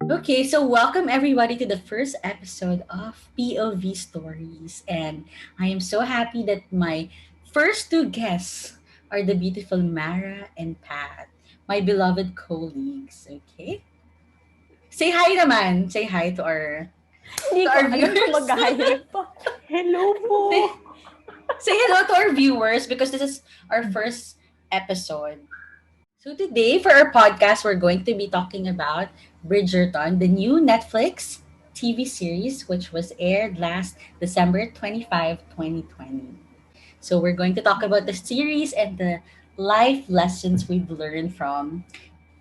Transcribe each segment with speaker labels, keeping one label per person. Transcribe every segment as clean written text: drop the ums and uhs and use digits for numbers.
Speaker 1: Okay, so welcome everybody to the first episode of POV Stories. And I am so happy that my first two guests are the beautiful Mara and Pat, my beloved colleagues. Okay? Say hi naman. Say hi to our
Speaker 2: Hindi
Speaker 1: to
Speaker 2: ko
Speaker 1: our
Speaker 2: alam kung
Speaker 1: viewers.
Speaker 2: mag-hi pa. Hello po!
Speaker 1: say, say hello to our viewers because this is our first episode. So today for our podcast, we're going to be talking about Bridgerton, the new Netflix TV series which was aired last December 25, 2020. So we're going to talk about the series and the life lessons we've learned from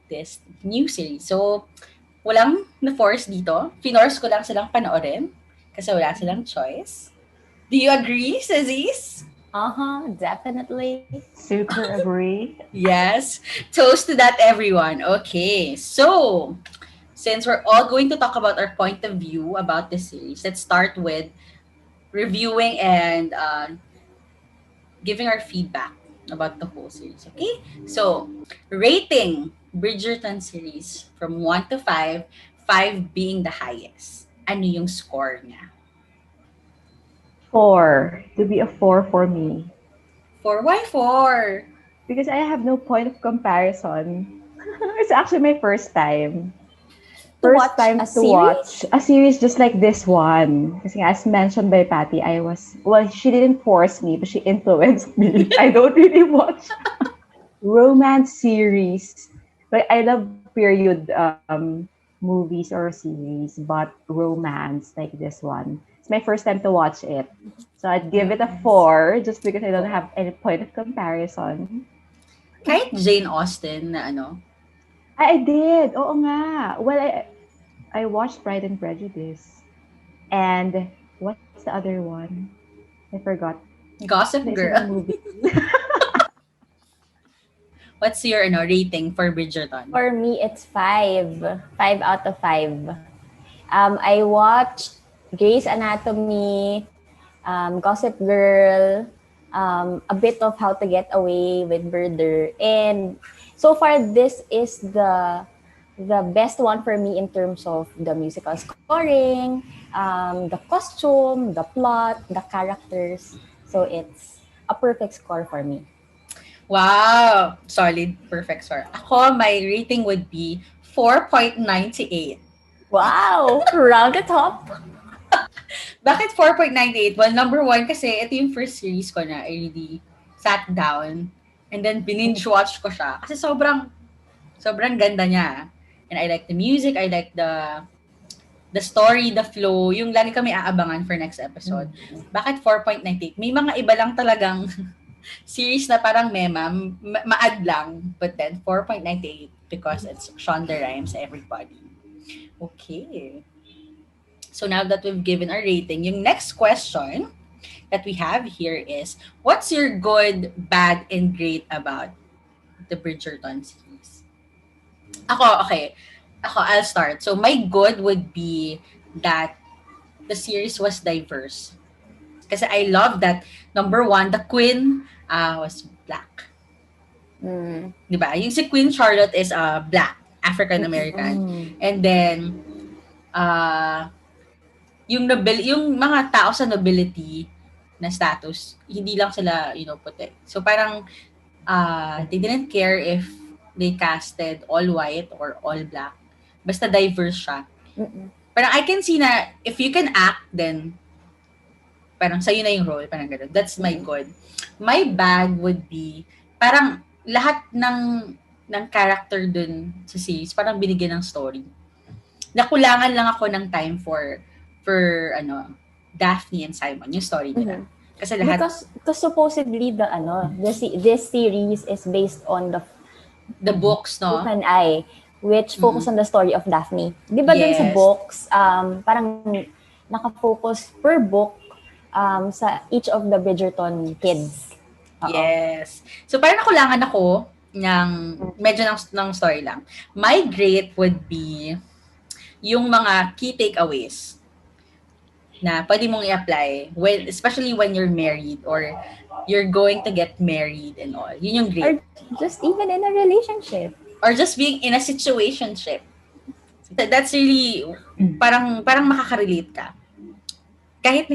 Speaker 1: this new series. So walang na-force dito. Finorce ko lang silang panoorin kasi wala silang choice. Do you agree, Sizzies?
Speaker 2: Definitely.
Speaker 3: Super agree.
Speaker 1: Yes. Toast to that, everyone. Okay. So, since we're all going to talk about our point of view about the series, let's start with reviewing and giving our feedback about the whole series. Okay? So, rating Bridgerton series from 1 to 5, 5 being the highest. Ano yung score niya?
Speaker 3: Four. To be a four for me.
Speaker 1: 4? Why 4?
Speaker 3: Because I have no point of comparison. It's actually my first time.
Speaker 2: To
Speaker 3: First
Speaker 2: watch
Speaker 3: time
Speaker 2: a
Speaker 3: to watch a series just like this one. Kasi as mentioned by Patty, she didn't force me, but she influenced me. I don't really watch romance series. Like, I love period movies or series, but romance like this one. It's my first time to watch it. So I'd give it a four just because I don't have any point of comparison.
Speaker 1: Kahit Jane Austen na ano,
Speaker 3: I did. Oo nga. Well, I watched Pride and Prejudice. And what's the other one? I forgot.
Speaker 1: Gossip
Speaker 3: The isa
Speaker 1: Girl.
Speaker 3: pang movie.
Speaker 1: What's your rating for Bridgerton?
Speaker 2: For me, it's 5. 5 out of 5. I watched Grey's Anatomy, Gossip Girl, a bit of How to Get Away with Murder, and so far this is the best one for me in terms of the musical scoring, the costume, the plot, the characters. So it's a perfect score for me.
Speaker 1: Wow! Solid, perfect score. Ako, my rating would be 4.98.
Speaker 2: Wow! Round the top.
Speaker 1: Bakit 4.98? Well, number one, kasi ito yung first series ko na I really sat down and then binge-watch ko siya. Kasi sobrang ganda niya. And I like the music, I like the story, the flow, yung lagi kami aabangan for next episode. Bakit 4.98? May mga iba lang talagang series na parang ma-add lang, but then 4.98 because it's Shonda Rhimes everybody. Okay. So now that we've given our rating, yung next question that we have here is, what's your good, bad, and great about the Bridgerton series? Okay. I'll start. So my good would be that the series was diverse. Kasi I love that, number one, the queen was black. Diba? Yung si Queen Charlotte is black, African American. And then yung mga tao sa nobility na status, hindi lang sila, puti. So parang they didn't care if they casted all white or all black. Basta diverse siya. Parang I can see na if you can act, then parang sa'yo na yung role, parang gano'n. That's my good. My bad would be, parang lahat ng character dun sa series, parang binigyan ng story. Nakulangan lang ako ng time for Daphne and Simon, yung story nila. Kasi lahat...
Speaker 2: Because supposedly this series is based on
Speaker 1: the books, no?
Speaker 2: Book and I, which focus on the story of Daphne. Di ba dun sa books, parang nakafocus per book sa each of the Bridgerton kids.
Speaker 1: Yes. So parang nakulangan ako ng medyo ng story lang. My great would be yung mga key takeaways na pwede mong i-apply, especially when you're married or you're going to get married and all. Yun yung great.
Speaker 2: Or just even in a relationship.
Speaker 1: Or just being in a situationship. That's really, parang makaka-relate ka. Kahit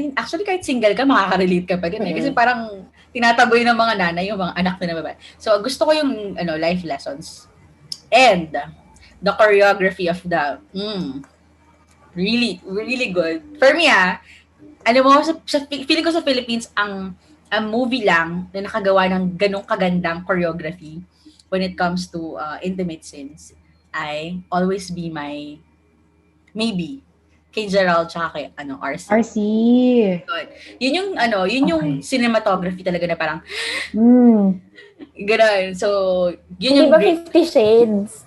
Speaker 1: single ka, makaka-relate ka pa din eh. Kasi parang tinataboy ng mga nanay yung mga anak na babae. So, gusto ko yung life lessons. And the choreography of the, really, really good. For me feeling ko sa Philippines, ang movie lang na nakagawa ng ganong kagandang choreography when it comes to intimate scenes ay Always Be My Maybe kay Gerald tsaka kay RC.
Speaker 3: RC.
Speaker 1: Good. Yun yung cinematography talaga na parang gano'n. So, yun
Speaker 2: Hindi
Speaker 1: yung
Speaker 2: ba
Speaker 1: great.
Speaker 2: 50 Shades?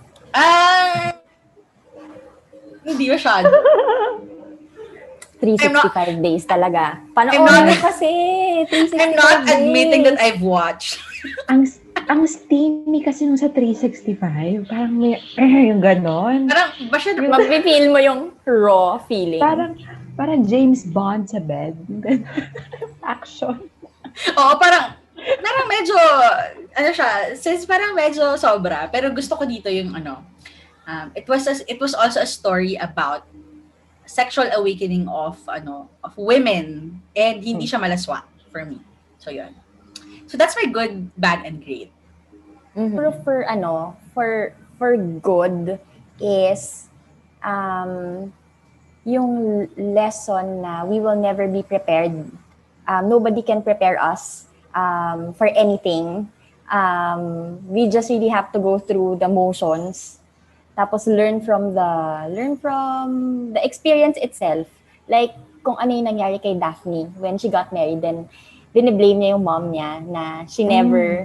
Speaker 1: Hindi masyado.
Speaker 2: 365 days talaga.
Speaker 1: I'm
Speaker 2: Panoorin
Speaker 1: not-
Speaker 2: mo kasi. 365
Speaker 1: I'm not
Speaker 2: days.
Speaker 1: admitting that I've watched.
Speaker 3: Ang steamy kasi nung sa 365. Parang may, yung ganon.
Speaker 1: Parang, masyado,
Speaker 2: Mapipil mo yung raw feeling.
Speaker 3: Parang James Bond sa bed. Action.
Speaker 1: oo, parang medyo, since parang medyo sobra, pero gusto ko dito yung it was also a story about sexual awakening of women, and hindi siya malaswa for me. So, yun. So, that's my good, bad, and great.
Speaker 2: Pero for good is yung lesson na we will never be prepared. Nobody can prepare us for anything. We just really have to go through the motions. Tapos learn from the experience itself. Like kung ano yung nangyari kay Daphne when she got married, then biniblame niya yung mom niya na she never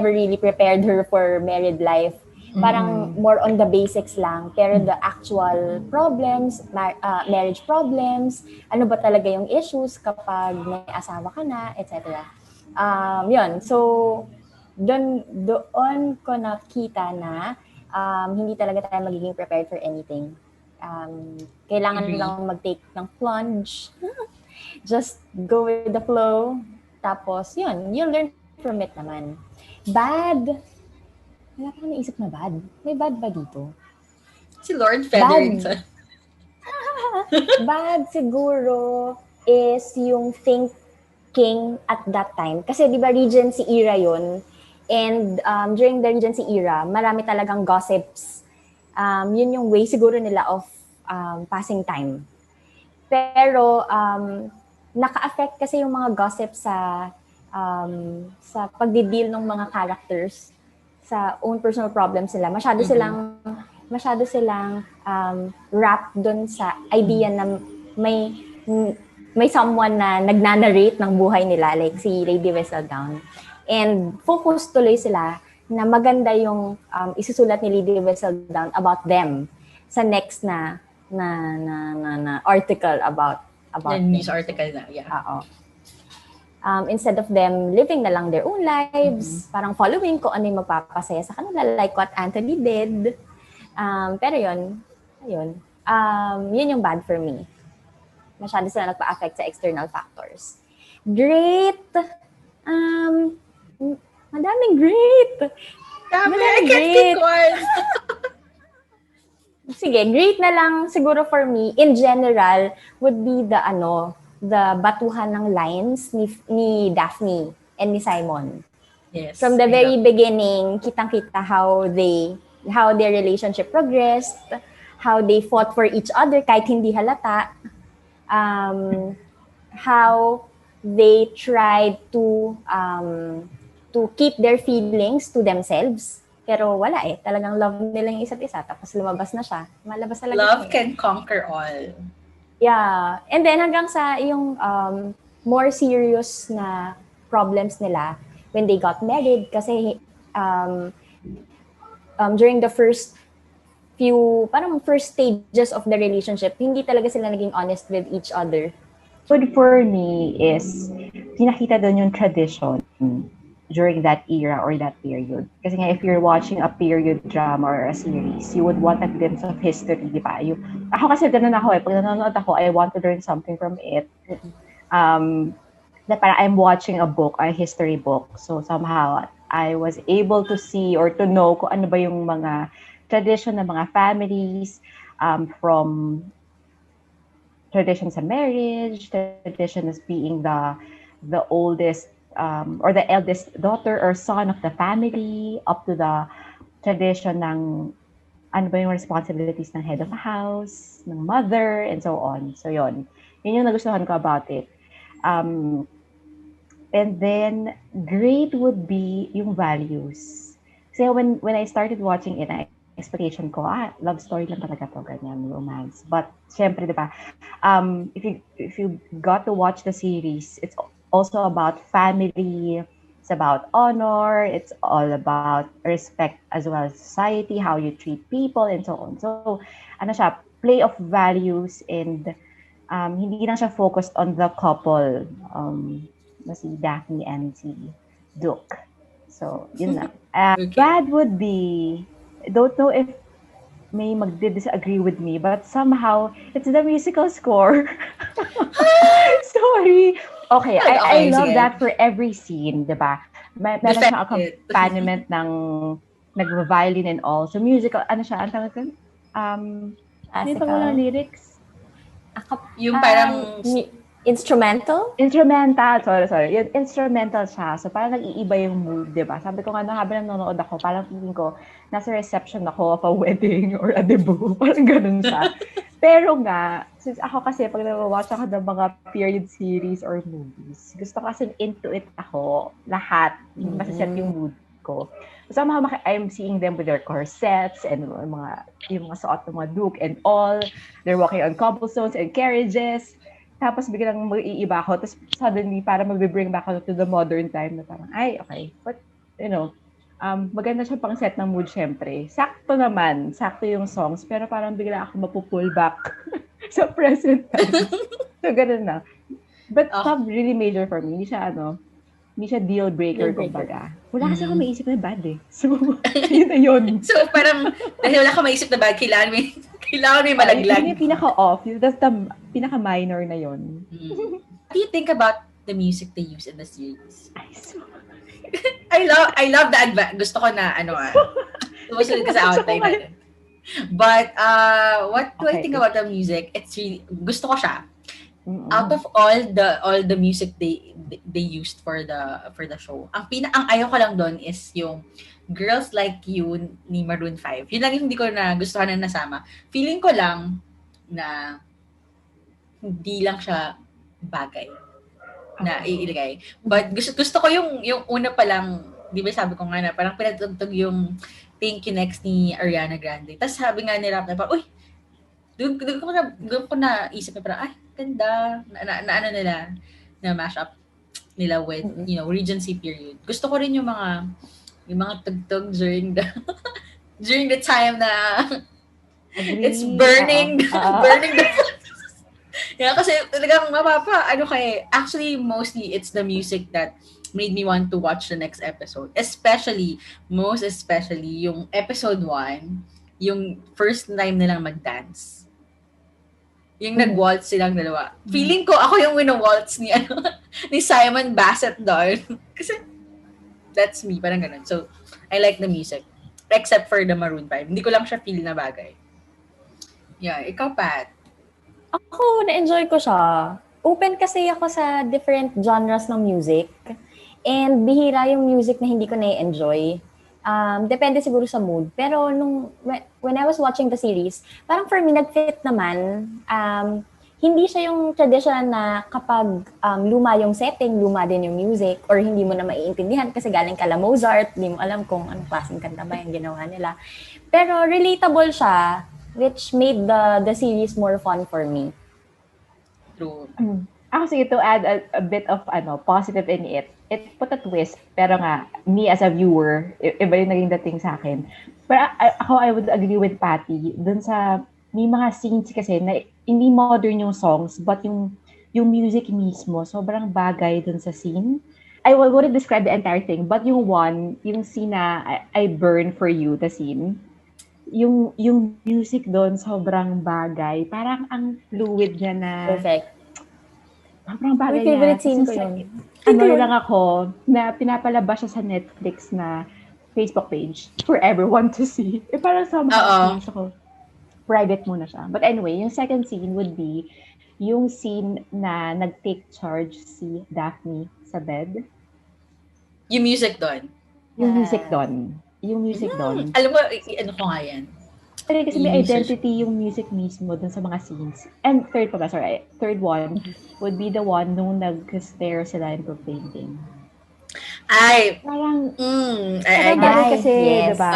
Speaker 2: really prepared her for married life. Parang more on the basics lang. Pero the actual problems, marriage problems, ano ba talaga yung issues kapag may asawa ka na, etc. Yun. So, doon ko nakita na hindi talaga tayo magiging prepared for anything. Kailangan lang mag-take ng plunge. Just go with the flow. Tapos, yun. You'll learn from it naman. Bad. Wala pa naisip na bad. May bad ba dito?
Speaker 1: Si Lord Featherington.
Speaker 2: Bad siguro is yung thinking at that time. Kasi di ba Regency era yun? And during the Regency era, marami talagang gossips. Yun yung way siguro nila of passing time. Pero naka-affect kasi yung mga gossip sa pagdi-deal ng mga characters sa own personal problems nila. Masyado silang wrapped dun sa idea na may someone na nagnanarrate ng buhay nila, like si Lady Whistledown. And focus tuloy sila na maganda yung isusulat ni Lady Whistledown about them sa next na article about
Speaker 1: The news article na, yeah.
Speaker 2: Instead of them living na lang their own lives, parang following ko ano yung magpapasaya sa kanila, like what Anthony did. Pero yun yung bad for me. Masyado sila nagpa-affect sa external factors. Great! Madaming great!
Speaker 1: I can't pick one!
Speaker 2: Sige, great na lang siguro for me, in general, would be the batuhan ng lines ni Daphne and ni Simon.
Speaker 1: Yes.
Speaker 2: From the very beginning, kitang-kita how their relationship progressed, how they fought for each other kahit hindi halata, how they tried to keep their feelings to themselves. Pero wala talagang love nila yung isa't isa, tapos lumabas na siya. Malabas talaga
Speaker 1: Love
Speaker 2: siya.
Speaker 1: can conquer all.
Speaker 2: Yeah. And then hanggang sa yung more serious na problems nila when they got married, kasi during the first stages of the relationship, hindi talaga sila naging honest with each other.
Speaker 3: Good for me is pinakita doon yung tradition during that era or that period. Kasi nga, if you're watching a period drama or a series, you would want a glimpse of history, di ba? Ako kasi ganun ako pag nanonood ako, I want to learn something from it. That parang I'm watching a book, a history book. So somehow, I was able to see or to know kung ano ba yung mga tradition ng mga families, from tradition sa marriage, tradition as being the oldest or the eldest daughter or son of the family, up to the tradition ng ano ba yung responsibilities ng head of a house, ng mother, and so on. So yun. Yun yung nagustuhan ko about it. And then, great would be yung values. Kasi when I started watching it, expectation ko, love story lang talaga to, ganyan, romance. But, syempre, di ba, if you got to watch the series, it's also about family, it's about honor, it's all about respect as well as society, how you treat people, and so on. So, ano siya, play of values and hindi lang siya focused on the couple, na si Daphne and si Duke. So, yun na.
Speaker 1: Okay.
Speaker 3: Bad would be, I don't know if may mag-disagree with me, but somehow, it's the musical score. Sorry. Okay, I love
Speaker 1: sige.
Speaker 3: that for every scene, di ba? Meron siyang accompaniment ng nag-violin and all. So, musical, ano siya, ang tawag ko? Hindi pa walang lyrics.
Speaker 1: Yung parang
Speaker 2: instrumental?
Speaker 3: Instrumental. Sorry. Yung instrumental siya. So, parang nag-iiba yung mood, di ba? Sabi ko nga, habang nanonood ako, parang feeling ko, nasa reception ako of a wedding or a debut. Parang ganun siya. Pero nga, since ako kasi, pag nag-watch ako ng mga period series or movies, gusto ko kasi into it ako, lahat. Masaset yung mood ko. So, somehow, I'm seeing them with their corsets and yung mga suot ng mga Duke and all. They're walking on cobblestones and carriages. Tapos biglang mag-iiba ako. Tapos suddenly, para mag-bring back ako to the modern time na parang, okay. But, maganda siya pang set ng mood, syempre. Sakto yung songs. Pero parang bigla ako mapupull back sa present time. So, ganun na. But not really major for me. Hindi siya deal breaker, kumbaga. Wala kasi ako maisip na bad eh. So, yun na yun.
Speaker 1: So, parang, dahil wala ka maisip na bad, kailangan may malaglag.
Speaker 3: Yun yung pinaka-off. That's the pinaka-minor na yun.
Speaker 1: What do you think about the music they use in the series?
Speaker 3: I
Speaker 1: I love the gusto ko na, tumusunod ka sa outline natin. But, what do I think about the music? It's really, gusto ko siya. Out of all the music they used for the show, ang ayaw ko lang doon is yung Girls Like You ni Maroon 5. Yun lang yung hindi ko na gustuhan na nasama. Feeling ko lang na hindi lang siya bagay na iilagay. But gusto ko yung una pa lang, di ba sabi ko nga na parang pinatugtog yung Thank You Next ni Ariana Grande. Tapos sabi nga ni Rap na parang, uy, doon ko na isip na parang, ganda, na ano nila, na mash up nila with, Regency period. Gusto ko rin yung mga tugtog during the time na it's burning the kasi talagang actually mostly it's the music that made me want to watch the next episode. Most especially yung episode 1, yung first time nilang mag-dance. Yung nag-waltz silang dalawa. Feeling ko ako yung wino-waltz ni Simon Bassett doon. Kasi that's me, parang ganun. So, I like the music. Except for the Maroon 5. Hindi ko lang siya feel na bagay. Yeah, ikaw, Pat?
Speaker 2: Ako, na-enjoy ko siya. Open kasi ako sa different genres ng music. And bihira yung music na hindi ko na-enjoy. Depende siguro sa mood. Pero when I was watching the series, parang for me, nag-fit naman. Hindi siya yung traditional na kapag luma yung setting, luma din yung music, or hindi mo na maiintindihan kasi galing kala Mozart, hindi mo alam kung anong klaseng kanta ba yung ginawa nila. Pero relatable siya, which made the series more fun for me.
Speaker 1: True.
Speaker 3: Ako sige, to add a bit of positive in it put a twist. Pero nga, me as a viewer, iba yung naging dating sa akin. Pero I would agree with Patty. Dun sa, may mga scenes kasi na hindi modern yung songs, but yung music mismo, sobrang bagay dun sa scene. I wouldn't describe the entire thing, but yung scene na I burn for you, the scene, yung music doon sobrang bagay. Parang ang fluid niya na.
Speaker 2: Perfect.
Speaker 3: Sobrang bagay
Speaker 2: niya. Favorite scene ko yun.
Speaker 3: Lang ako na pinapalabas siya sa Netflix na Facebook page for everyone to see. Parang somehow ako. private muna siya. But anyway, yung second scene would be yung scene na nag-take charge si Daphne sa bed.
Speaker 1: Yung music doon.
Speaker 3: Yung music doon. Yung music doon.
Speaker 1: Alam mo, ano ko nga yan?
Speaker 3: Kasi may identity yung music mismo dun sa mga scenes. And third one would be the one nung nag-stare sila into painting.
Speaker 1: Ay,
Speaker 3: Parang,
Speaker 1: I
Speaker 3: parang
Speaker 1: guess.
Speaker 3: kasi,
Speaker 2: yes.
Speaker 3: diba?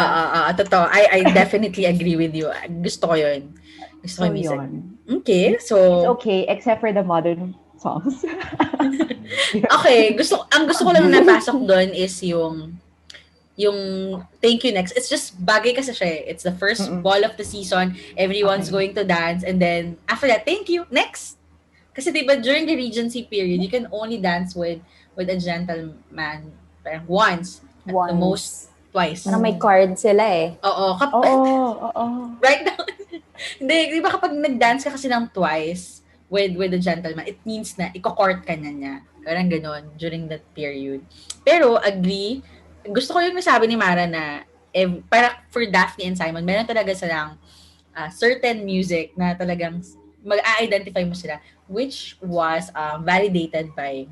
Speaker 1: Totoo. I definitely agree with you. Gusto ko yun. Gusto ko yung music.
Speaker 3: Yun.
Speaker 1: Okay,
Speaker 3: It's
Speaker 1: so...
Speaker 3: okay, except for the modern songs.
Speaker 1: Okay, ang gusto ko lang na napasok doon is yung thank you next. It's just bagay kasi siya eh. It's the first ball of the season. Everyone's going to dance. And then, after that, thank you, next. Kasi diba, during the Regency period, you can only dance with a gentleman parang once. At the most, twice.
Speaker 2: Parang may card sila eh.
Speaker 1: Oo.
Speaker 3: Oo.
Speaker 1: Right now. Hindi, di ba kapag nag-dance ka kasi ng twice with a gentleman, it means na iko-court ka na niya. Parang ganon during that period. Pero, agree, gusto ko yung nasabi ni Mara na para for Daphne and Simon, meron talaga silang certain music na talagang mag-identify mo sila, which was validated by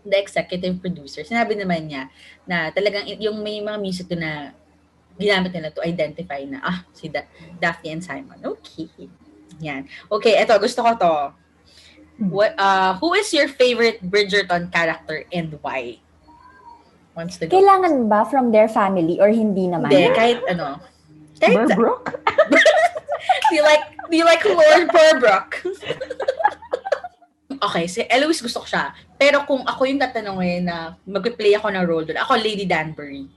Speaker 1: the executive producer. Sinabi naman niya na talagang yung may mga music doon na ginamit nila to identify na, si Daphne and Simon. Okay. Yan. Okay, eto, gusto ko to. Who is your favorite Bridgerton character and why? Wants to go.
Speaker 2: Kailangan ba from their family or hindi naman?
Speaker 1: Hindi, kahit ano.
Speaker 3: Burbrook?
Speaker 1: Do you like Lord Burbrook? Okay, si Eloise gusto ko siya. Pero kung ako yung tatanungin na mag-play ako ng role doon, ako Lady Danbury.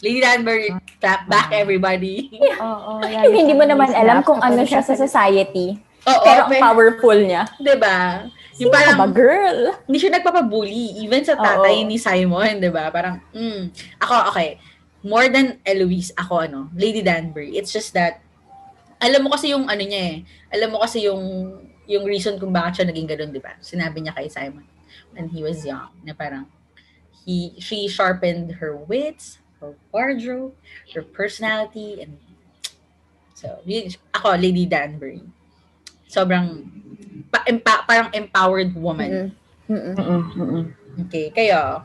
Speaker 1: Lady Danbury, clap back everybody.
Speaker 3: Yeah,
Speaker 2: Hindi mo naman alam kung ano siya sa society.
Speaker 1: Oo,
Speaker 2: pero ang powerful niya.
Speaker 1: Diba? Yung
Speaker 2: Sino
Speaker 1: parang,
Speaker 2: ba, girl?
Speaker 1: hindi siya nagpapabully. Even sa tatay ni Simon, diba? Parang, ako, okay. More than Eloise, ako, Lady Danbury. It's just that, alam mo kasi yung niya eh. Alam mo kasi yung reason kung bakit siya naging ganun, diba? Sinabi niya kay Simon when he was young, na parang, she sharpened her wits, her wardrobe, her personality, and so, ako, Lady Danbury. Sobrang parang empowered woman. Okay, kayo.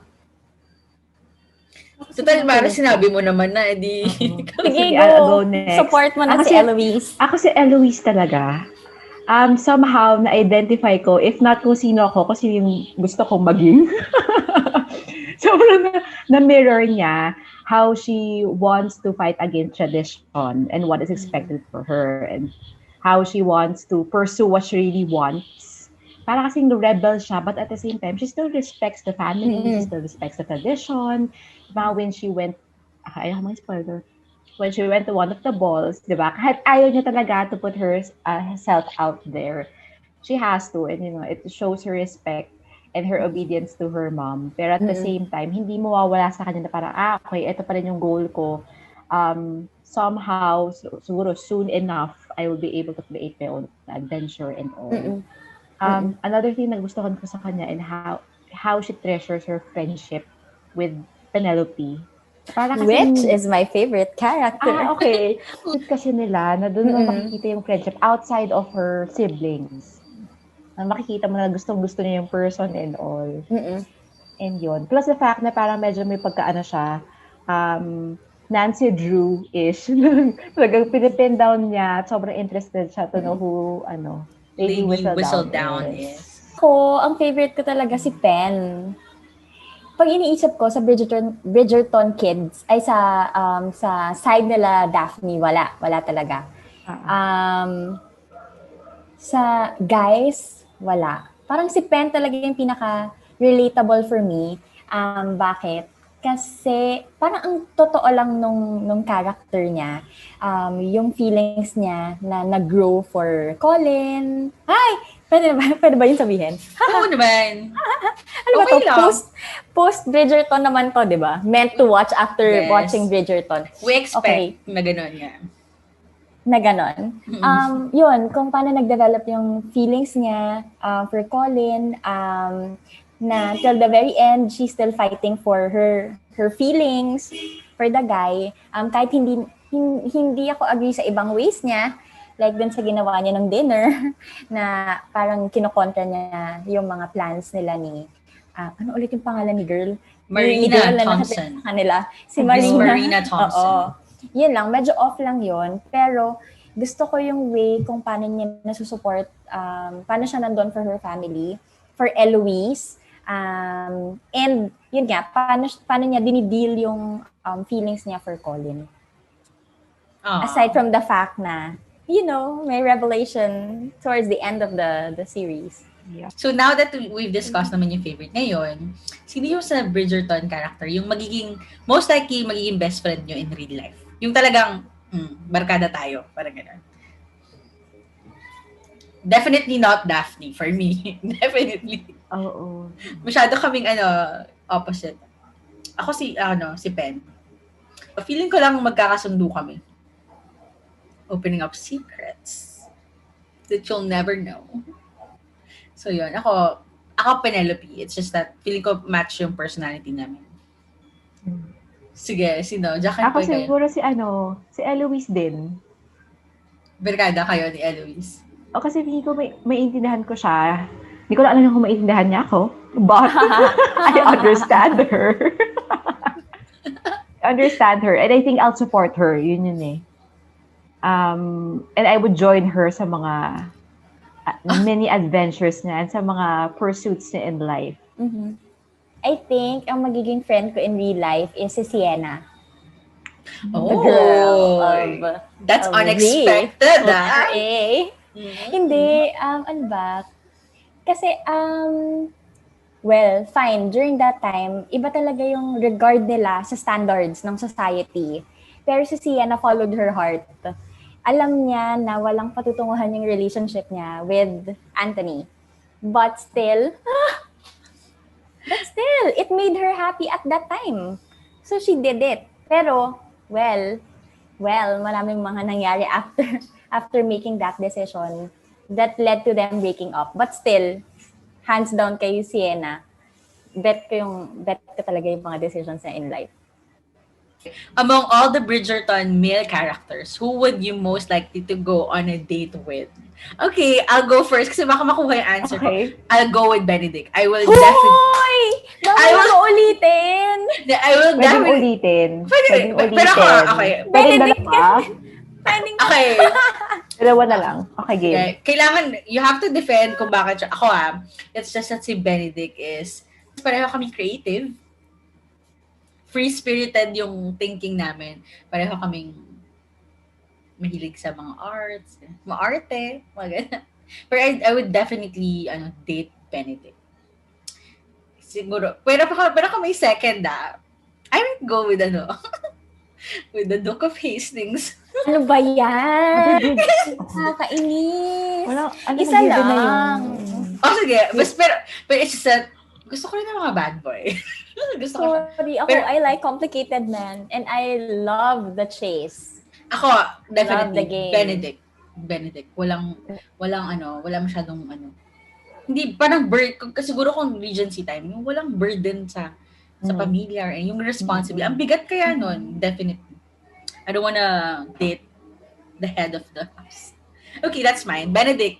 Speaker 1: Total, Mara, sinabi mo naman na, edi...
Speaker 2: Sige,
Speaker 3: go next.
Speaker 2: Support mo na si Eloise.
Speaker 3: Ako si Eloise talaga. Somehow, na-identify ko, if not kung sino ako, kasi yung gusto kong maging. Sobrang na-mirror niya how she wants to fight against tradition and what is expected for her, and how she wants to pursue what she really wants. Para kasing rebel siya, but at the same time, she still respects the family, she still respects the tradition. Diba, when she went, when she went to one of the balls, diba, kahit ayaw niya talaga to put herself out there, she has to, and it shows her respect and her obedience to her mom. Pero at the same time, hindi mawawala sa kanya na parang, okay, ito pa rin yung goal ko. Somehow, siguro soon enough, I will be able to create my own adventure and all. Another thing na gusto ko sa kanya and how she treasures her friendship with Penelope.
Speaker 2: Which is my favorite character.
Speaker 3: Okay. Kasi nila, na doon mo makikita yung friendship outside of her siblings. Makikita mo na gustong-gusto niya yung person and all. And yun. Plus the fact na parang medyo may pagkaano siya, Nancy Drew-ish. Talagang pinipin down niya at sobrang interested siya to know who, Lady Whistledown is.
Speaker 2: Ako, ang favorite ko talaga si Pen. Pag iniisip ko sa Bridgerton kids, ay sa side nila Daphne, wala talaga. Sa guys, wala. Parang si Pen talaga yung pinaka-relatable for me. Bakit? Kasi parang ang totoo lang nung character niya, yung feelings niya na nag-grow for Colin. Ay! Pwede ba yun sabihin?
Speaker 1: Oo naman.
Speaker 2: Ano ba to? Post Bridgerton naman to, di ba? Meant to watch after watching Bridgerton.
Speaker 1: We expect na gano'n yan.
Speaker 2: Na gano'n. Yun, kung paano nag-develop yung feelings niya for Colin, na till the very end, she's still fighting for her feelings for the guy. Kahit hindi hindi ako agree sa ibang ways niya. Like dun sa ginawa niya ng dinner, na parang kinokontra niya yung mga plans nila ni, ano ulit yung pangalan ni girl? Ni
Speaker 1: Marina
Speaker 2: girl na
Speaker 1: Thompson.
Speaker 2: nakatira sa kanila. Si
Speaker 1: Miss
Speaker 2: Marina.
Speaker 1: Marina Thompson.
Speaker 2: Oo. Yun lang, medyo off lang yun. Pero gusto ko yung way kung paano niya nasusupport, paano siya nandun for her family, for Eloise. And yun nga, paano niya dinideal yung feelings niya for Colin. Aside from the fact na, may revelation towards the end of the series.
Speaker 3: Yeah.
Speaker 1: So now that we've discussed naman yung favorite ngayon, sino yung sa Bridgerton character, yung most likely magiging best friend nyo in real life? Yung talagang, barkada tayo, parang gano'n. Definitely not Daphne for me. Definitely.
Speaker 3: Oo.
Speaker 1: Masyado kaming opposite. Ako si Pen. Feeling ko lang magkakasundo kami. Opening up secrets that you'll never know. So yun, ako Penelope. It's just that feeling ko match yung personality namin. Sige, sino? Jack and
Speaker 3: Ako
Speaker 1: Poy kayo.
Speaker 3: siguro si Eloise din.
Speaker 1: Barkada kayo ni Eloise.
Speaker 3: O kasi feeling ko maintindihan ko siya. Hindi ko lang alam kung maintindihan niya ako. But I understand her. I understand her. And I think I'll support her. Yun eh. And I would join her sa mga many adventures niya and sa mga pursuits niya in life.
Speaker 2: Mm-hmm. I think ang magiging friend ko in real life is si Sienna.
Speaker 1: Oh,
Speaker 2: the girl of
Speaker 1: that's unexpected, ah.
Speaker 2: Mm-hmm. Hindi, ano ba? Kasi, well, fine. During that time, iba talaga yung regard nila sa standards ng society. Pero si Sienna followed her heart. Alam niya na walang patutunguhan yung relationship niya with Anthony. But still, it made her happy at that time. So she did it. Pero, well, maraming mga nangyari after making that decision that led to them breaking up. But still, hands down kay Sienna, bet ko talaga yung mga decisions niya in life.
Speaker 1: Among all the Bridgerton male characters, who would you most likely to go on a date with? Okay, I'll go first kasi baka makuha yung answer ko. I'll go with Benedict. I will definitely...
Speaker 2: I will ulitin!
Speaker 1: I will definitely...
Speaker 3: Pwedeng ulitin.
Speaker 1: Pero ako, okay.
Speaker 2: Benedict
Speaker 1: Okay.
Speaker 3: Dalawa na lang. Okay, game.
Speaker 1: Okay. Kailangan, you have to defend kung bakit siya. Ako it's just that si Benedict is, pareho kami creative. Free-spirited yung thinking namin. Pareho kaming mahilig sa mga arts, mga arte, mga ganyan. Pero I would definitely date Benedict. Siguro. Pero kung may second, I would go with with the Duke of Hastings.
Speaker 2: Ano ba yan? Nakakainis. Isa lang.
Speaker 1: Sige. Pero it's just that, gusto ko rin ng mga bad boy.
Speaker 2: Sorry, I like complicated men and I love the chase.
Speaker 1: Ako, definitely, Benedict. Walang masyadong Hindi, parang siguro kung Regency time, yung walang burden sa pamilya, yung responsibility. Ang bigat kaya nun, definitely. I don't wanna date the head of the house. Okay, that's mine. Benedict.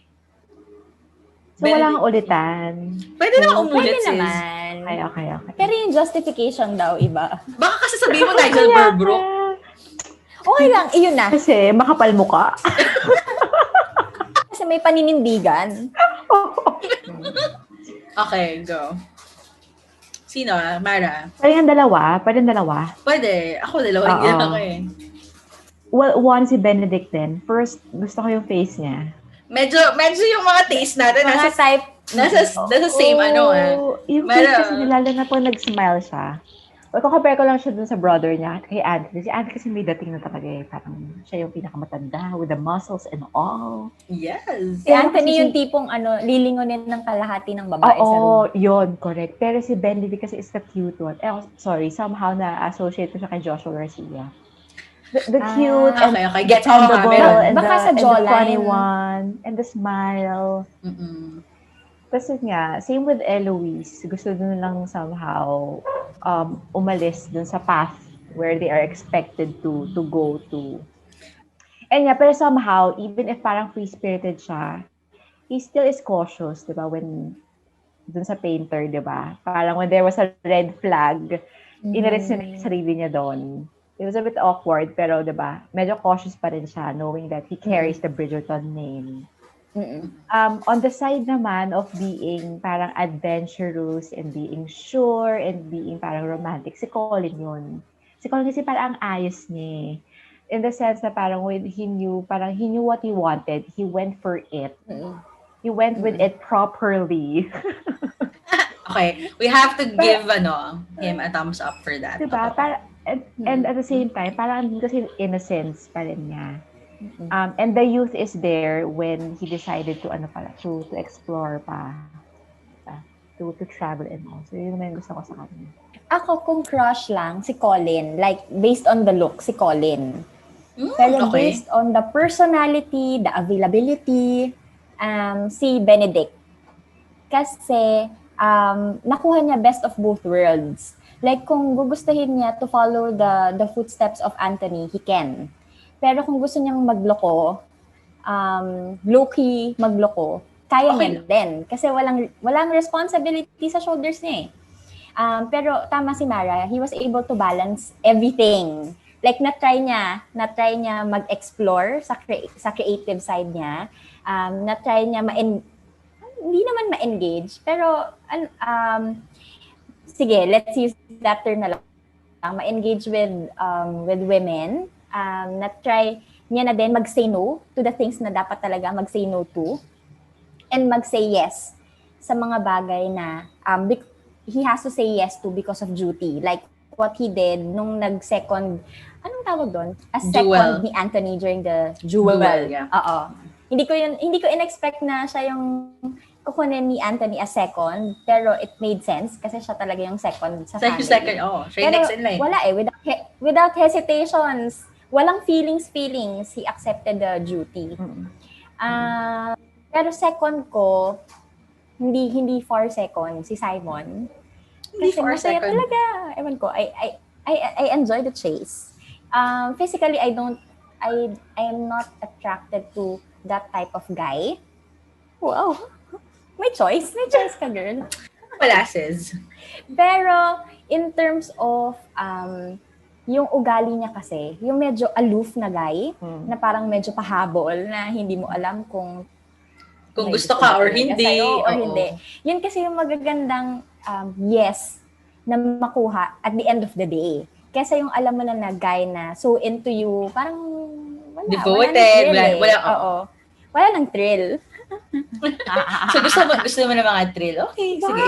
Speaker 3: So, walang ulitan.
Speaker 1: Pwede na umulit,
Speaker 2: Pwede
Speaker 1: sis.
Speaker 2: naman.
Speaker 3: Okay.
Speaker 2: Pero yung justification daw, iba.
Speaker 1: Baka kasi sabihin mo Nigel Burbrook.
Speaker 2: Okay lang, iyon na.
Speaker 3: Kasi makapal mukha.
Speaker 2: Kasi may paninindigan.
Speaker 1: Okay, go. Sino? Mara?
Speaker 3: Pwede dalawa.
Speaker 1: Pwede. Ako dalawa. Hindi lang ako eh.
Speaker 3: Well, one si Benedict din. First, gusto ko yung face niya.
Speaker 1: Medyo yung mga taste natin.
Speaker 2: Mga type.
Speaker 1: Nasa same
Speaker 3: Yung face kasi nilala na po nag-smile siya. Well, kung compare ko lang siya dun sa brother niya, kay Anthony. Si Anthony kasi may dating na talaga eh. Parang siya yung pinakamatanda with the muscles and all.
Speaker 1: Yes.
Speaker 2: Si Anthony yung tipong lilingunin ng kalahati ng babae sa room.
Speaker 3: Oo, yun, correct. Pero si Benedict kasi is the cute one. Somehow na-associate ko siya kay Joshua Garcia. The cute and
Speaker 1: okay.
Speaker 3: the thunderbolt and
Speaker 2: baka sa
Speaker 3: the
Speaker 2: jawline.
Speaker 3: funny one and the smile.
Speaker 1: Mm-mm.
Speaker 3: Tapos nga, same with Eloise. Gusto dun lang somehow umalis dun sa path where they are expected to go to. And yeah, pero somehow, even if parang free-spirited siya, he still is cautious, di ba, when dun sa painter, di ba? Parang when there was a red flag, inalis niya na yung sarili niya doon. It was a bit awkward, pero di ba, medyo cautious pa rin siya, knowing that he carries the Bridgerton name. On the side naman of being parang adventurous and being sure and being parang romantic, si Colin yun. Si Colin kasi parang ang ayos niya. In the sense na parang when he knew what he wanted, he went for it. He went with it properly.
Speaker 1: Okay, we have to give him a thumbs up for that.
Speaker 3: Diba? And at the same time, parang kasi innocence pa rin niya. And the youth is there when he decided to to explore pa. To travel and all. So yun naman yung gusto ko sa kanya.
Speaker 2: Ako, kung crush lang, si Colin. Like, based on the look, si Colin. Pero based on the personality, the availability, si Benedict. Kasi, nakuha niya best of both worlds. Like, kung gugustuhin niya to follow the footsteps of Anthony, he can. Pero kung gusto niyang magloko, low-key magloko, kaya niya din. Kasi walang responsibility sa shoulders niya eh. Pero tama si Mara, he was able to balance everything. Like, na-try niya mag-explore sa creative side niya. Na-try niya hindi naman ma-engage, pero sige, let's use that term na lang. Ma-engage with women. Na-try niya na din mag-say no to the things na dapat talaga mag-say no to. And mag-say yes sa mga bagay na he has to say yes to because of duty. Like what he did nung nag-second, anong tawag doon? A second ni Anthony during the duel.
Speaker 1: Yeah.
Speaker 2: Oo. Hindi ko in-expect na siya yung kukunin ni Anthony as second, pero it made sense kasi siya talaga yung second sa family.
Speaker 1: Second, siya yung next in line.
Speaker 2: Wala without hesitations, walang feelings, he accepted the duty. Pero second ko, hindi for second, si Simon. Kasi masaya talaga. Ewan ko, I enjoy the chase. Physically, I am not attracted to that type of guy. Wow. May choice ka, girl.
Speaker 1: Wala, sis.
Speaker 2: Pero, in terms of, yung ugali niya kasi, yung medyo aloof na guy, na parang medyo pahabol, na hindi mo alam kung
Speaker 1: gusto ka or hindi.
Speaker 2: Or hindi. Yun kasi yung magagandang yes na makuha at the end of the day. Kesa yung alam mo na guy na so into you, parang
Speaker 1: devoted.
Speaker 2: Wala nang thrill.
Speaker 1: So gusto mo ng mga thrill? Okay, sige,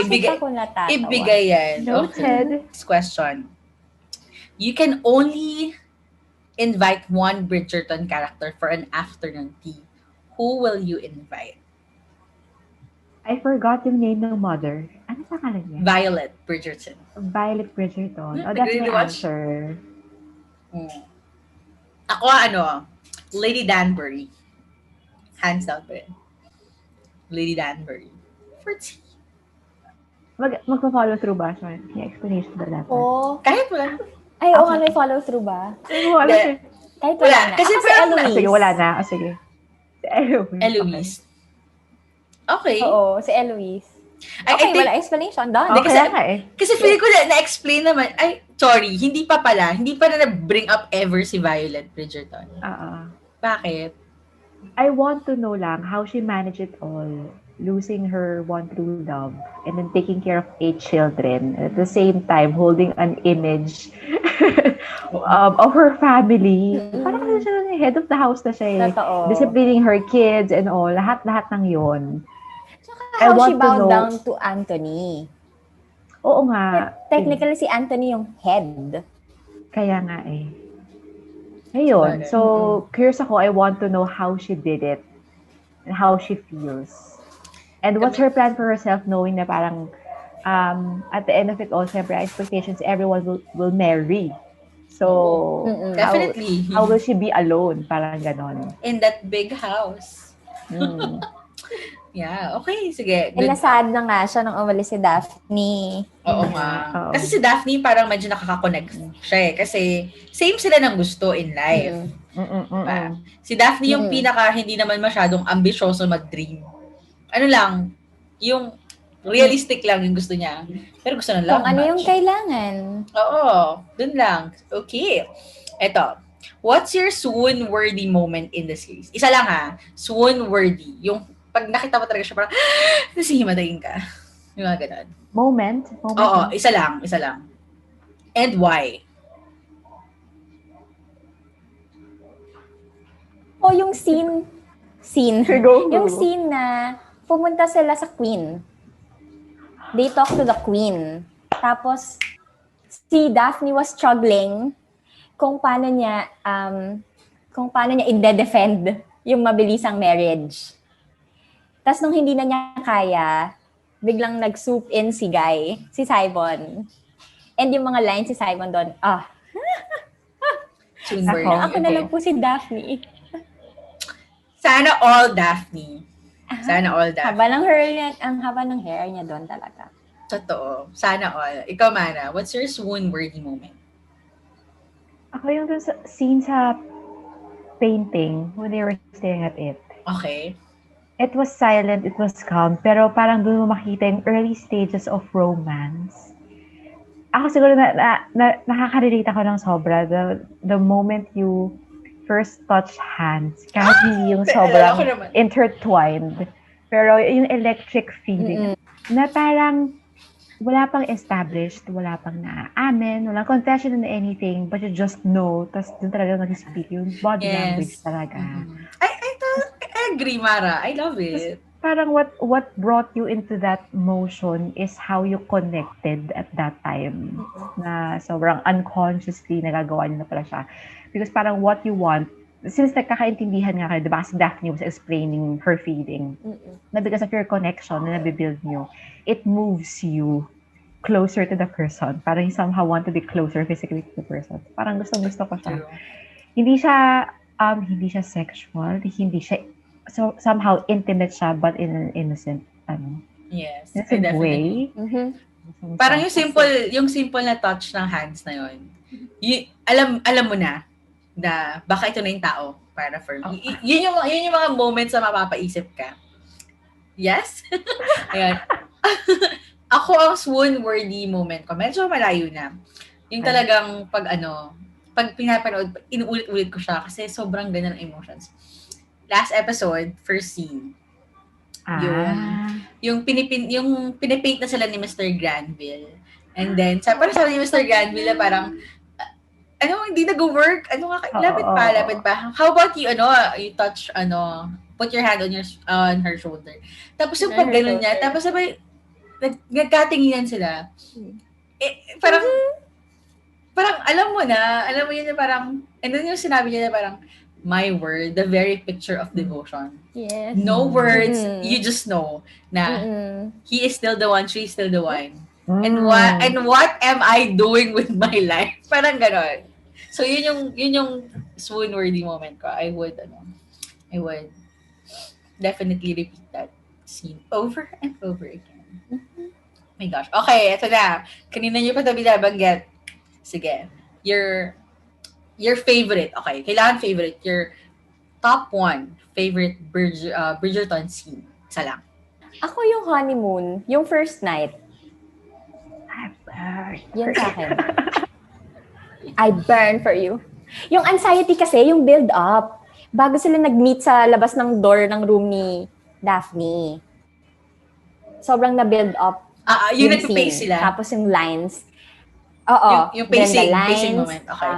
Speaker 1: ibigay yan.
Speaker 3: Noted.
Speaker 1: Next question. You can only invite one Bridgerton character for an afternoon tea. Who will you invite?
Speaker 3: I forgot yung name ng mother. Ano sa kanan niya?
Speaker 1: Violet Bridgerton.
Speaker 3: Violet Bridgerton. That's my answer.
Speaker 1: Ako, Lady Danbury. Hands down pa rin. Lady Danbury. For tea.
Speaker 3: Magpa-follow through ba siya? May explanation ba dapat?
Speaker 1: Kahit wala.
Speaker 2: Ay, may follow through ba?
Speaker 3: Wala.
Speaker 2: Kahit wala na.
Speaker 1: Kasi
Speaker 2: si Eloise.
Speaker 3: Sige, wala na. Sige. Si
Speaker 1: Eloise. Okay.
Speaker 2: Oo, si Eloise. Okay, wala explanation. Done.
Speaker 1: Kasi feeling ko na-explain naman. Ay, sorry, hindi pa na bring up ever si Violet Bridgerton. Bakit?
Speaker 3: I want to know lang how she managed it all. Losing her one true love and then taking care of 8 children. At the same time, holding an image of her family. Parang kasi siya yung head of the house na siya. Disciplining her kids and all. Lahat-lahat ng yon.
Speaker 2: How she bowed down to Anthony.
Speaker 3: Oo nga.
Speaker 2: Technically, si Anthony yung head.
Speaker 3: Kaya nga eh. Ayun. So, curious ako. I want to know how she did it. And how she feels. And what's her plan for herself knowing na parang at the end of it all, syempre, expectations, everyone will marry. So,
Speaker 1: definitely.
Speaker 3: How will she be alone? Parang ganon.
Speaker 1: In that big house. Yeah, okay, sige.
Speaker 2: And
Speaker 1: Good.
Speaker 2: nasad na nga siya nung umalis si Daphne.
Speaker 1: Oo
Speaker 3: Yeah,
Speaker 1: nga.
Speaker 3: oo.
Speaker 1: Kasi si Daphne parang medyo nakaka-connect siya eh. Kasi same sila ng gusto in life. Diba? Si Daphne yung pinaka hindi naman masyadong ambisyoso mag-dream. Ano lang, yung realistic lang yung gusto niya. Pero gusto ng
Speaker 2: Kung
Speaker 1: love
Speaker 2: ano yung
Speaker 1: match.
Speaker 2: kailangan.
Speaker 1: Oo, dun lang. Okay. Eto. What's your swoon-worthy moment in the series? Isa lang ha. Swoon-worthy. Yung pag nakita mo talaga siya parang, nasihimatayin ka. Yung mga ganun.
Speaker 3: Moment.
Speaker 1: Oo, isa lang. Isa lang. And why?
Speaker 2: O yung scene.
Speaker 3: Go.
Speaker 2: Yung scene na pumunta sila sa Queen. They talk to the Queen. Tapos, si Daphne was struggling kung paano niya i-defend yung mabilisang marriage. Tapos nung hindi na niya kaya, biglang nag-swoop in si Simon. And yung mga lines si Simon doon,
Speaker 1: Swoon-worthy.
Speaker 2: ako na lang po si Daphne.
Speaker 1: Sana all Daphne. Sana all Daphne.
Speaker 2: Ang haba ng hair niya doon talaga.
Speaker 1: Totoo. Sana all. Ikaw, Mana, what's your swoon-worthy moment?
Speaker 3: Ako yung dun sa scene sa painting when they were staring at it.
Speaker 1: Okay.
Speaker 3: It was silent, it was calm, pero parang doon mo makita yung early stages of romance. Ako siguro nakaka-relate ako ng sobra. The moment you first touch hands, kahit hindi yung sobrang intertwined, pero yung electric feeling, na parang wala pang established, wala pang naaamin, walang confession in anything, but you just know, tas doon talaga nag-speak yung body language talaga.
Speaker 1: I agree, Mara. I love it.
Speaker 3: Parang what brought you into that motion is how you connected at that time. Na sobrang unconsciously nagagawa niyo na pala siya. Because parang what you want, since nagkakaintindihan nga kayo, diba, si Daphne was explaining her feeling, na because of your connection na nabibuild niyo, it moves you closer to the person. Parang you somehow want to be closer physically to the person. Parang gusto ko siya.
Speaker 1: True.
Speaker 3: Hindi siya sexual, hindi siya so somehow intimate siya but in an innocent
Speaker 1: Yes,
Speaker 3: innocent
Speaker 1: definitely.
Speaker 3: way.
Speaker 1: Parang yung simple na touch ng hands na yun. Alam mo na baka ito na yung tao para for me. Yun yung mga moments na mapapaisip ka. Yes? Ayan. Ako ang swoon-worthy moment ko. Medyo malayo na. Yung talagang pag pinapanood, inuulit-ulit ko siya kasi sobrang ganda ng emotions. Last episode, first scene. Yung pinipaint na sila ni Mr. Granville. And then, parang sabi ni Mr. Granville na parang, hindi nag-work? Lapit pa. How about you touch, put your hand on her shoulder. Tapos yung pag gano'n niya, tapos sabay, nagkatinginan sila. Parang alam mo yun na parang, and then yung sinabi niya na parang, my word, the very picture of devotion.
Speaker 2: Yes.
Speaker 1: No words, you just know na he is still the one, she is still the one. And what am I doing with my life? Parang ganon. So yun yung swoon-worthy moment ko. I would definitely repeat that scene over and over again. My gosh. Okay, ito na. Kanina niyo pa ito binabanggit. Sige. Your favorite. Okay, kailangan favorite. Your top one favorite Bridgerton scene. Isa lang.
Speaker 2: Ako yung honeymoon, yung first night. Yun sa akin. I burn for you. Yung anxiety kasi, yung build up. Bago sila nag-meet sa labas ng door ng room ni Daphne. Sobrang na-build up.
Speaker 1: Yung nag-pace sila.
Speaker 2: Tapos yung lines. Oo.
Speaker 1: Yung pacing moment. Okay.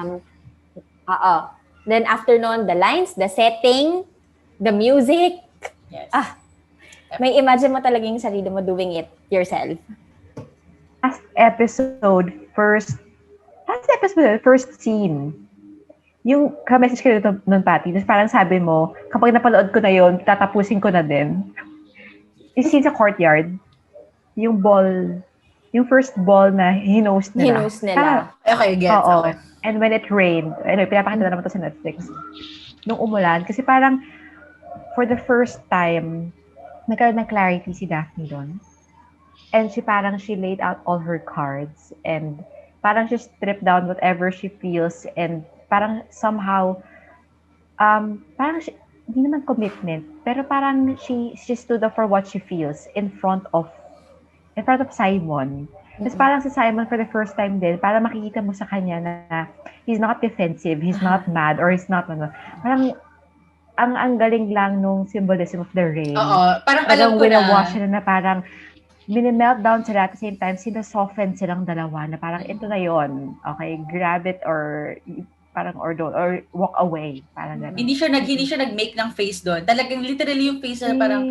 Speaker 2: Then after nun, the lines, the setting, the music.
Speaker 1: Yes.
Speaker 2: May imagine mo talaga yung sarili mo doing it yourself.
Speaker 3: Last episode, first scene. Yung ka-message ko nun, Patty, parang sabi mo, kapag napanood ko na yun, tatapusin ko na din. Yung scene sa courtyard, yung first ball na hinost nila.
Speaker 1: Okay, gets. Okay.
Speaker 3: And when it rained, pinapakita naman to sa Netflix. Nung umulan, kasi parang for the first time, nagkaroon ng clarity si Daphne doon. And she laid out all her cards and parang she stripped down whatever she feels and parang somehow parang hindi naman commitment, pero parang she stood up for what she feels in front of Simon. Tapos parang si Simon for the first time din, para makikita mo sa kanya na he's not defensive, he's not mad, or he's not ano. Parang ang galing lang nung symbolism of the ring.
Speaker 1: Oo, parang alam ko
Speaker 3: winawash
Speaker 1: na.
Speaker 3: na parang mini-meltdown sila at the same time, sinasoften silang dalawa na parang ito na yon. Okay, grab it or parang or don't or walk away, parang gano'n.
Speaker 1: Hindi siya nag-make ng face doon. Talagang literally yung face na parang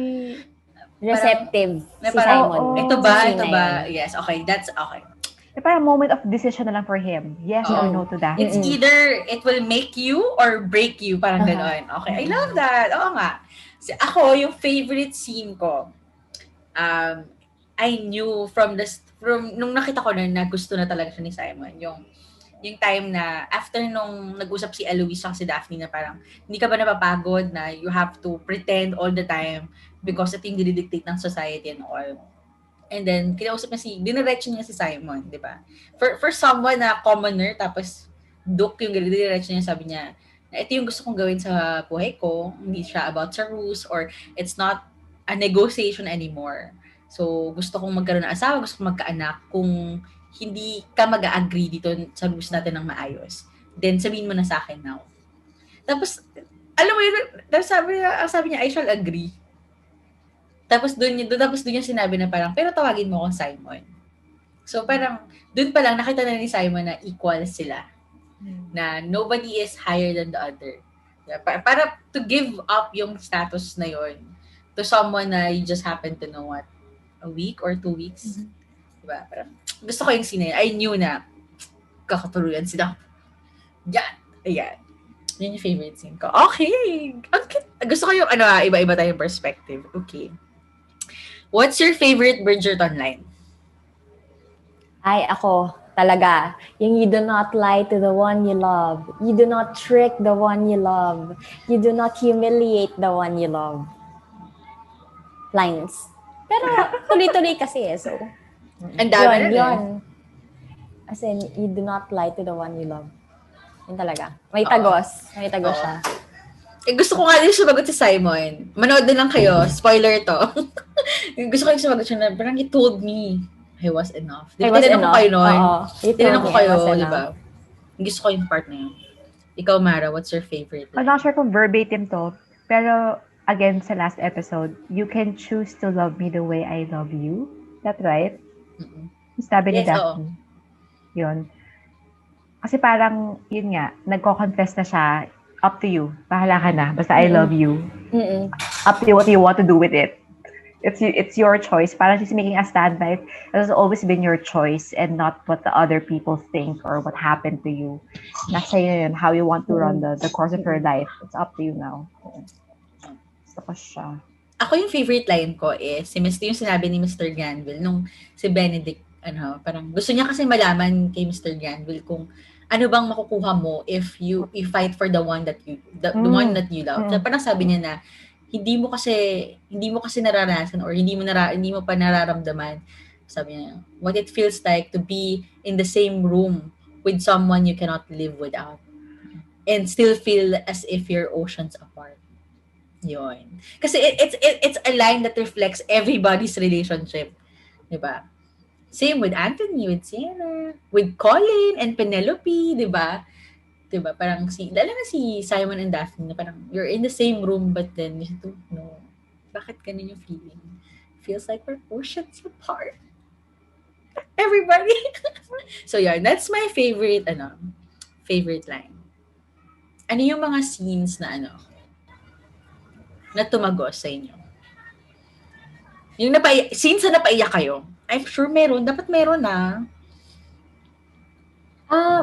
Speaker 2: receptive
Speaker 1: na
Speaker 2: si
Speaker 1: parang,
Speaker 2: Simon.
Speaker 1: ito
Speaker 2: Sa
Speaker 1: ba?
Speaker 2: scene
Speaker 1: Ito
Speaker 2: na
Speaker 1: ba?
Speaker 2: yun.
Speaker 1: Yes, okay. That's okay.
Speaker 3: Parang moment of decision na lang for him. Yes or no to that.
Speaker 1: It's either it will make you or break you. Parang gano'n. Okay, I love that. Oo nga. Ako, yung favorite scene ko, I knew from nung nakita ko na gusto na talaga siya ni Simon. Yung time na after nung nag-usap si Eloise at si Daphne na parang hindi ka ba napapagod na you have to pretend all the time because ito yung dinidictate ng society and all. And then, kinausap niya diniretso niya si Simon, di ba? For someone na commoner, tapos Duke yung diniretso niya, sabi niya, na ito yung gusto kong gawin sa buhay ko, hindi siya about sa rules or it's not a negotiation anymore. So, gusto kong magkaroon ng asawa, gusto kong magkaanak, kung hindi ka mag-agree dito sa rules natin ng maayos, then sabihin mo na sa akin now. Tapos, alam mo yun, sabi niya, I shall agree. Tapos doon niya sinabi na parang, pero tawagin mo akong Simon. So parang, doon pa lang nakita na ni Simon na equal sila. Na nobody is higher than the other. Para to give up yung status na yon to someone na you just happen to know what, a week or 2 weeks. Diba? Parang, gusto ko yung scene. I knew na kakatuluyan sila. Yan. Ayan. Yun yung favorite scene ko. Okay. Gusto ko yung iba-iba tayong perspective. Okay. What's your favorite Bridgerton line?
Speaker 2: Ay, ako, talaga. Yung you do not lie to the one you love. You do not trick the one you love. You do not humiliate the one you love. Lines. Pero tuloy-tuloy kasi eh. So,
Speaker 1: ang dami
Speaker 2: yun. As in, you do not lie to the one you love. Yun talaga. May tagos. May tagos siya.
Speaker 1: Gusto ko nga din sumagot si Simon. Manood din lang kayo. Spoiler to. Gusto ko yung sumagot siya na parang he told me I was enough. Tinanong ko kayo nun. Tinanong ko kayo, di ba? Gusto ko yung part na yun. Ikaw, Mara, what's your favorite line?
Speaker 3: I'm not sure kung verbatim to, pero again, sa last episode, you can choose to love me the way I love you. That right? Sabi ni Daphne. Yun. Kasi parang, yun nga, nagko-confess na siya, up to you. Bahala ka na. Basta I love you. Up to you what you want to do with it. It's your choice. Parang she's making a stand by it. It has always been your choice and not what the other people think or what happened to you. Nasa yun, how you want to run the course of your life. It's up to you now. Gusto ko siya.
Speaker 1: Ako yung favorite line ko is, yung sinabi ni Mr. Granville nung si Benedict, parang gusto niya kasi malaman kay Mr. Granville kung ano bang makukuha mo if you fight for the one that you one that you love. Parang sabi niya na hindi mo kasi naranasan or hindi mo pa nararamdaman, sabi niya, what it feels like to be in the same room with someone you cannot live without and still feel as if you're oceans apart. Yun. Kasi it's a line that reflects everybody's relationship. Diba? Same with Anthony, with Sienna, with Colin and Penelope, diba? Diba? Parang lalo na si Simon and Daphne, parang you're in the same room but then you don't know. Bakit ganun yung feeling? Feels like we're oceans apart. Everybody. So yeah, that's my favorite line. Ano yung mga scenes na na tumagos sa inyo? Yung scenes na napaiyak kayo? I'm sure meron. Dapat meron na.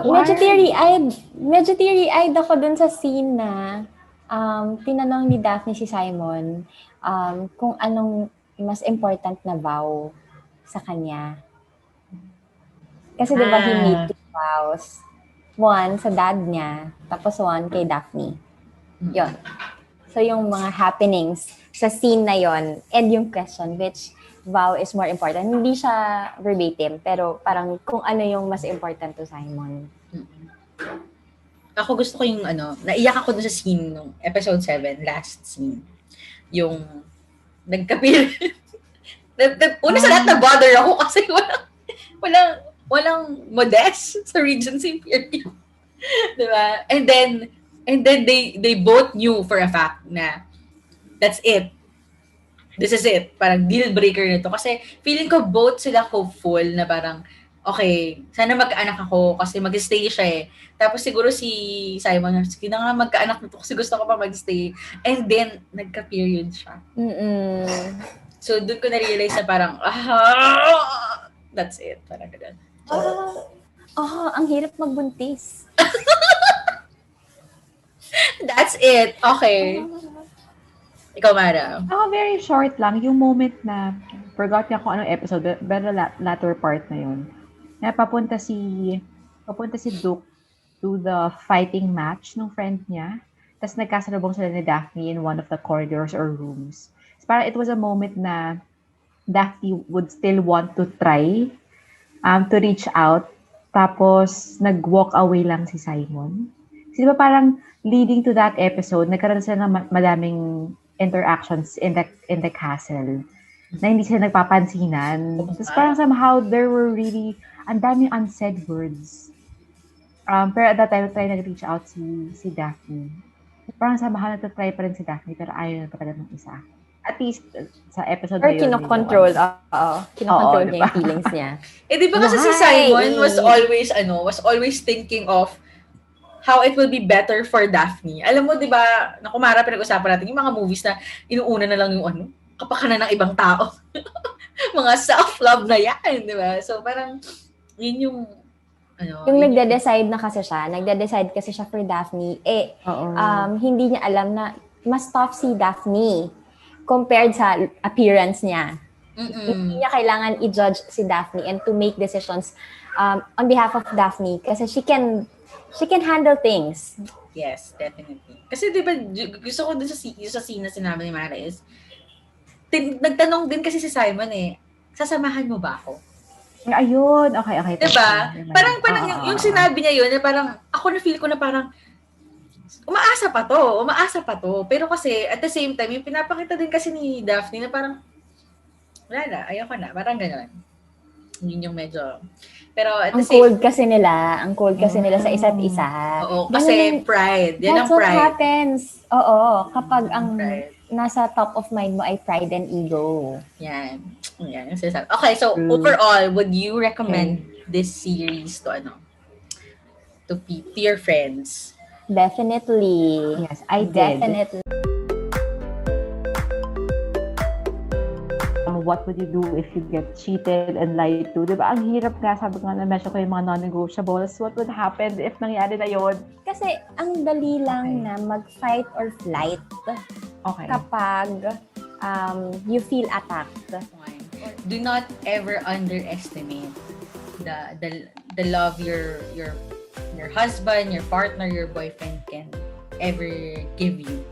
Speaker 2: Medyo teary-eyed ako dun sa scene na tinanong ni Daphne si Simon kung anong mas important na vow sa kanya. Kasi diba he made 2 vows. One sa dad niya, tapos one kay Daphne. Yun. So So yung mga happenings sa scene na yon and yung question, which vow is more important. Hindi siya verbatim, pero parang kung ano yung mas important to Simon.
Speaker 1: Ako gusto ko yung naiyak ako dun sa scene nung episode 7, last scene. Yung nagka-period. Una sa lahat na-bother ako kasi walang modest sa Regency period. Diba? And then they both knew for a fact na that's it. This is it. Parang deal breaker nito. Kasi feeling ko both sila hopeful na parang, okay, sana magkaanak ako kasi mag-stay siya eh. Tapos siguro si Simon, sige na nga magkaanak nito kasi gusto ko pa mag-stay. And then, nagka-period siya. So, doon ko na-realize na parang, that's it. Parang ganun.
Speaker 2: Ang hirap magbuntis.
Speaker 1: That's it. Okay. Ikaw, Mara.
Speaker 3: Ako, very short lang. Yung moment na, forgot niya kung anong episode, pero latter part na yun. Na papunta si Duke to the fighting match ng friend niya. Tapos nagkasalubong sila ni Daphne in one of the corridors or rooms. So, parang it was a moment na Daphne would still want to try to reach out. Tapos, nag-walk away lang si Simon. Kasi diba parang leading to that episode, nagkaroon sila ng madaming interactions in the castle na hindi sila nagpapansinan. Tapos parang somehow there were really ang daming unsaid words. Pero at that time, try nag-reach out si Daphne. Parang somehow nagtatry pa rin si Daphne pero ayaw na talaga ng isa. At least sa episode
Speaker 2: Or
Speaker 3: na yun.
Speaker 2: kinokontrol. Kinokontrol niya
Speaker 3: diba?
Speaker 2: yung feelings niya.
Speaker 1: Di ba kasi si Simon was always thinking of how it will be better for Daphne. Alam mo, di ba, nakumara, pinag-usapan natin yung mga movies na inuuna na lang yung kapakanan ng ibang tao. Mga self-love na yan, di ba? So, parang, yun yung,
Speaker 2: yung nagde-decide kasi siya for Daphne, hindi niya alam na mas tough si Daphne compared sa appearance niya. Hindi niya kailangan i-judge si Daphne and to make decisions on behalf of Daphne kasi she can handle things.
Speaker 1: Yes, definitely. Kasi di ba, gusto ko dun sa scene na sinabi ni Mara is, nagtanong din kasi si Simon sasamahan mo ba ako?
Speaker 3: Ayun, okay.
Speaker 1: Diba? Parang yung sinabi niya yun, na parang, ako na-feel ko na parang, umaasa pa to. Pero kasi, at the same time, yung pinapakita din kasi ni Daphne na parang, wala na, ayoko na, parang gano'n. Yun yung medyo, pero at the same time,
Speaker 2: ang cold kasi nila sa isa't isa.
Speaker 1: Oo, kasi pride. Yan ang pride.
Speaker 2: That's what happens. Oo, kapag ang
Speaker 1: Pride.
Speaker 2: nasa top of mind mo ay pride and ego.
Speaker 1: Yan. Yung sinasabi. Okay, so overall, would you recommend this series to your friends?
Speaker 2: Definitely.
Speaker 3: Yes, I did.
Speaker 2: Definitely.
Speaker 3: What would you do if you get cheated and lied to? Diba? Ang hirap nga, sabi ko nga na-mention ko yung mga non-negotiables. What would happen if nangyari na yun?
Speaker 2: Kasi ang dali lang na mag-fight or flight kapag you feel attacked.
Speaker 1: Do not ever underestimate the love your husband, your partner, your boyfriend can ever give you.